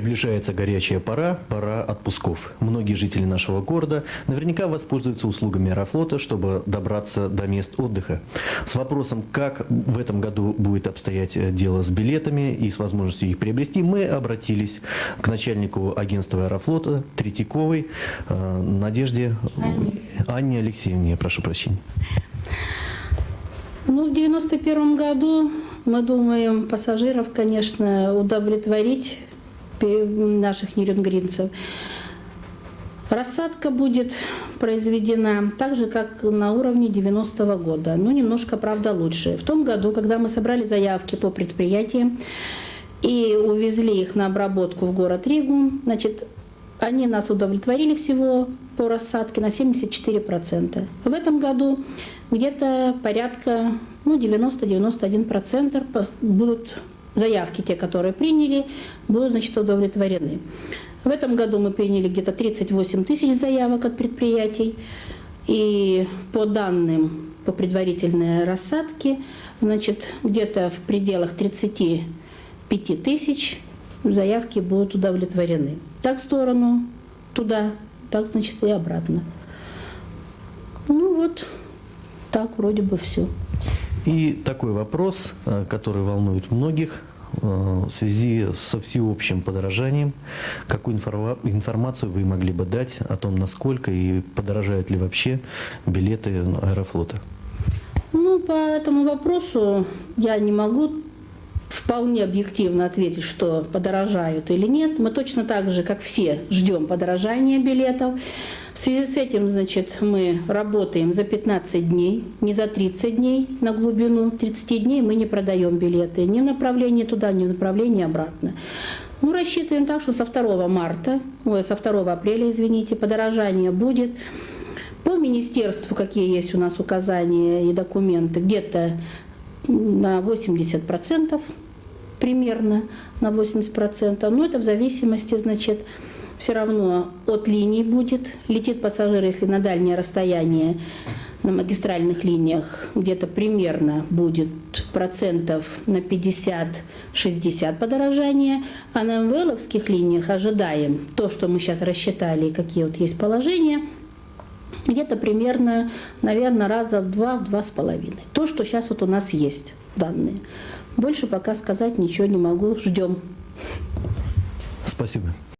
Приближается горячая пора, пора отпусков. Многие жители нашего города наверняка воспользуются услугами Аэрофлота, чтобы добраться до мест отдыха. С вопросом, как в этом году будет обстоять дело с билетами и с возможностью их приобрести, мы обратились к начальнику агентства Аэрофлота Третьяковой Надежде Анне Алексеевне, прошу прощения. Ну, в 91 году мы думаем пассажиров, конечно, удовлетворить наших нерюнгринцев. Рассадка будет произведена так же, как на уровне 90-го года, но немножко, правда, лучше. В том году, когда мы собрали заявки по предприятиям и увезли их на обработку в город Ригу, значит, они нас удовлетворили всего по рассадке на 74%. В этом году где-то порядка 90-91% будут заявки, те, которые приняли, будут, значит, удовлетворены. В этом году мы приняли где-то 38 тысяч заявок от предприятий. И по данным по предварительной рассадке, значит, где-то в пределах 35 тысяч заявки будут удовлетворены. Так в сторону туда, так, значит, и обратно. Ну вот, так вроде бы все. И такой вопрос, который волнует многих в связи со всеобщим подорожанием. Какую информацию вы могли бы дать о том, насколько и подорожают ли вообще билеты Аэрофлота? Ну, по этому вопросу я не могу вполне объективно ответить, что подорожают или нет. Мы точно так же, как все, ждем подорожания билетов. В связи с этим, значит, мы работаем за 15 дней, не за 30 дней на глубину. 30 дней мы не продаем билеты ни в направлении туда, ни в направлении обратно. Ну, рассчитываем так, что со 2 апреля, извините, подорожание будет. По министерству, какие есть у нас указания и документы, где-то на 80%, примерно на 80%, но это в зависимости, значит, все равно от линий будет. Летит пассажир, если на дальнее расстояние на магистральных линиях, где-то примерно будет процентов на 50-60 подорожания, а на МВЛовских линиях ожидаем то, что мы сейчас рассчитали, какие вот есть положения, где-то примерно, наверное, раза в 2-2,5. То, что сейчас вот у нас есть данные. Больше пока сказать ничего не могу. Ждем. Спасибо.